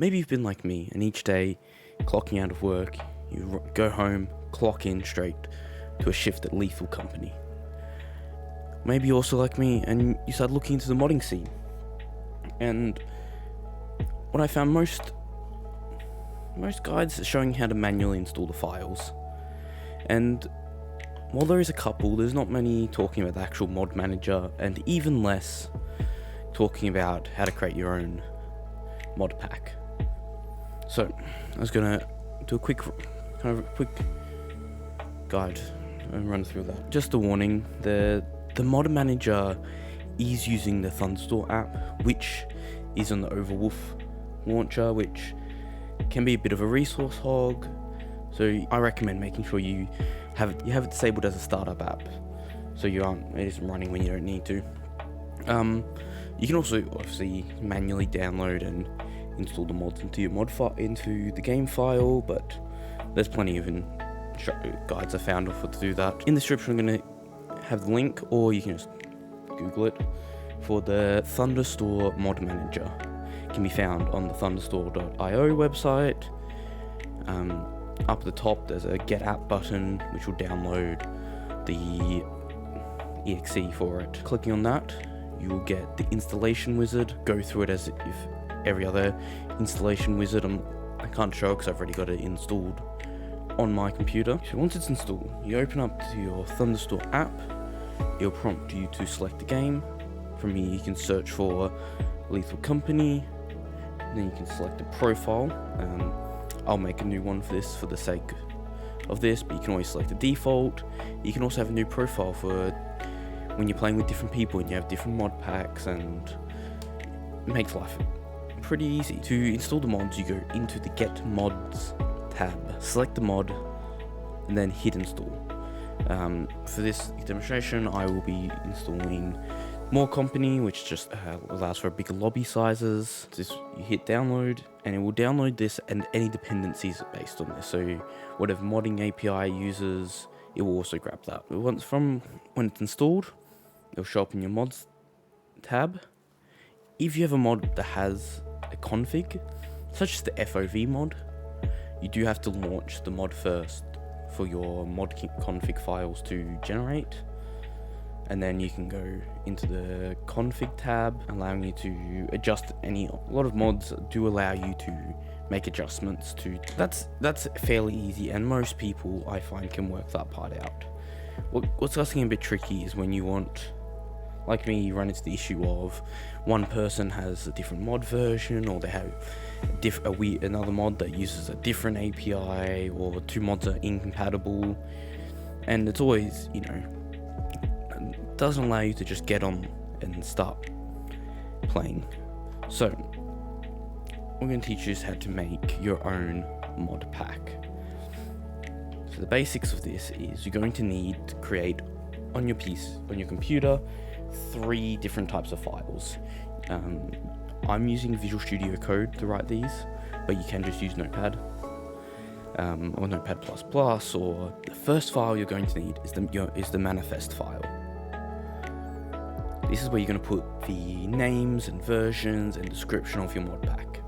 Maybe you've been like me, and each day, clocking out of work, you go home, clock in straight to a shift at Lethal Company. Maybe you're also like me, and you start looking into the modding scene. And what I found, most guides are showing how to manually install the files. And while there is a couple, there's not many talking about the actual mod manager, and even less talking about how to create your own mod pack. So I was gonna do a quick guide and run through that. Just a warning: the mod manager is using the Thunderstore app, which is on the Overwolf launcher, which can be a bit of a resource hog. So I recommend making sure you have it disabled as a startup app, so it isn't running when you don't need to. You can also obviously manually download and install the mods into your into the game file, but there's plenty of guides I found for to do that. In the description, I'm going to have the link, or you can just Google it, for the Thunderstore mod manager. It can be found on the thunderstore.io website. Up at the top, there's a Get App button, which will download the exe for it. Clicking on that, you will get the installation wizard. Go through it as if every other installation wizard. I can't show it because I've already got it installed on my computer. So once it's installed, you open up to your Thunderstore app. It'll prompt you to select the game. From here, you can search for Lethal Company. Then you can select a profile. I'll make a new one for this for the sake of this, but you can always select the default. You can also have a new profile for when you're playing with different people and you have different mod packs, and it makes life pretty easy. To install the mods, you go into the Get Mods tab, select the mod, and then hit install. For this demonstration, I will be installing More Company, which just allows for bigger lobby sizes. You hit download, and it will download this and any dependencies based on this. So whatever modding API uses, it will also grab that. When it's installed, it'll show up in your mods tab. If you have a mod that has a config, such as the FOV mod, you do have to launch the mod first for your mod config files to generate. And then you can go into the config tab, allowing you to adjust a lot of mods do allow you to make adjustments to. That's fairly easy, and most people, I find, can work that part out. What's getting a bit tricky is when you want, like me, you run into the issue of one person has a different mod version, or they have another mod that uses a different API, or two mods are incompatible, and it's always, doesn't allow you to just get on and start playing. So we're going to teach you how to make your own mod pack. So the basics of this is you're going to need to create on your computer 3 different types of files. I'm using Visual Studio Code to write these, but you can just use Notepad or Notepad++. Or the first file you're going to need is the manifest file. This is where you're going to put the names and versions and description of your mod pack,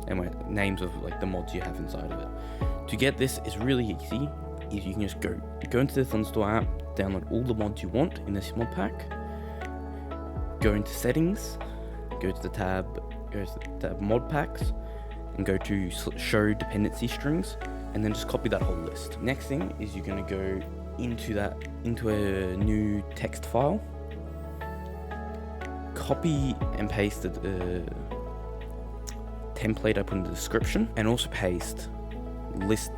and names of the mods you have inside of it. To get this is really easy. You can just go into the Thunderstore app, download all the mods you want in this mod pack, go into settings, go to the tab mod packs, and go to show dependency strings, and then just copy that whole list. Next thing is you're going to go into a new text file. Copy and paste the template I put in the description, and also paste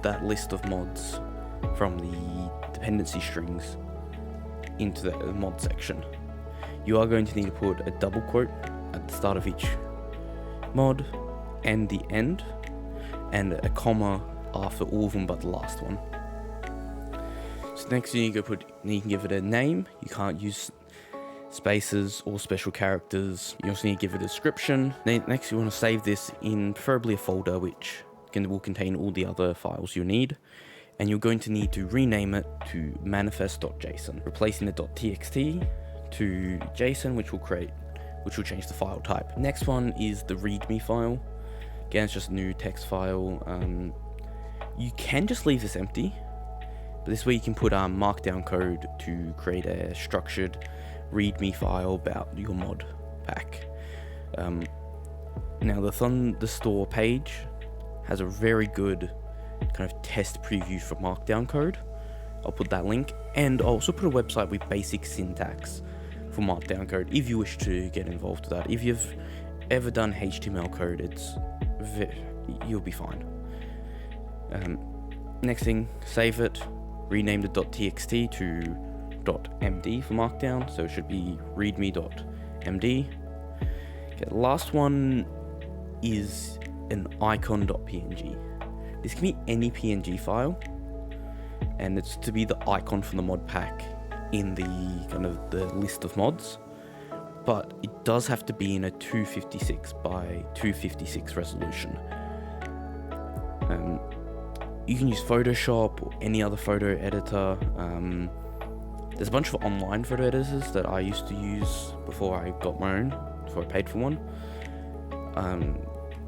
that list of mods from the dependency strings into the mod section. You are going to need to put a double quote at the start of each mod and the end, and a comma after all of them but the last one. So next thing you can give it a name. You can't use spaces or special characters. You also need to give it a description. Next, you want to save this in preferably a folder which will contain all the other files you need, and you're going to need to rename it to manifest.json, replacing the .txt to JSON, which will change the file type. Next one is the readme file. Again, it's just a new text file. You can just leave this empty, but this way you can put markdown code to create a structured README file about your mod pack. Now the store page has a very good kind of test preview for markdown code. I'll put that link, and I'll also put a website with basic syntax for markdown code if you wish to get involved with that. If you've ever done HTML code, you'll be fine. Next thing, save it, rename the .txt to .md for markdown, so it should be readme.md. Okay, the last one is an icon.png. This can be any PNG file, and it's to be the icon from the mod pack in the kind of the list of mods, but it does have to be in a 256 by 256 resolution. You can use Photoshop or any other photo editor. There's a bunch of online photo editors that I used to use before I got my own, before I paid for one.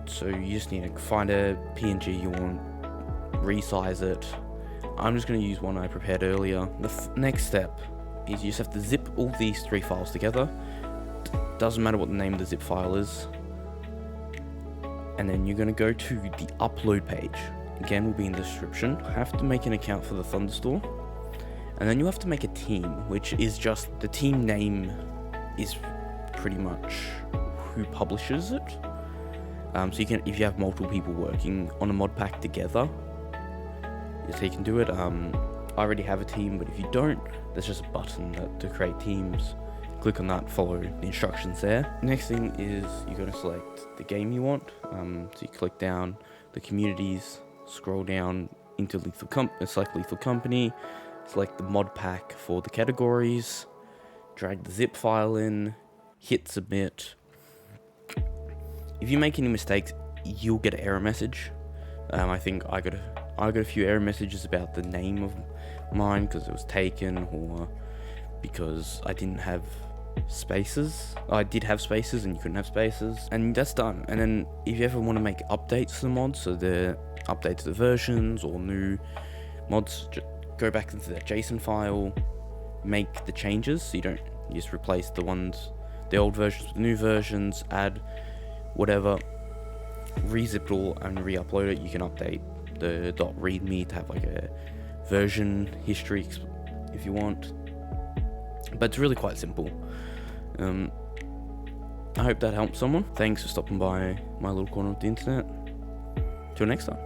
So you just need to find a PNG you want, resize it. I'm just going to use one I prepared earlier. The next step is you just have to zip all these 3 files together. Doesn't matter what the name of the zip file is. And then you're going to go to the upload page. Again, will be in the description. Have to make an account for the Thunderstore. And then you have to make a team, which is just the team name is pretty much who publishes it. So you can, if you have multiple people working on a mod pack together, so you can do it. I already have a team, but if you don't, there's just a button to create teams. Click on that, follow the instructions there. Next thing is you're going to select the game you want. So you click down the communities, scroll down into select Lethal Company, select the mod pack for the categories, drag the zip file in, hit submit. If you make any mistakes, you'll get an error message. I think I got a few error messages about the name of mine because it was taken, or because I didn't have spaces. I did have spaces and you couldn't have spaces, and that's done. And then if you ever want to make updates to the mods, so the updates to the versions or new mods, just go back into that JSON file, make the changes. So you just replace the old versions with the new versions, add whatever, rezip it all and re-upload it. You can update the .readme to have like a version history if you want, but it's really quite simple. I hope that helps someone. Thanks for stopping by my little corner of the internet. Till next time.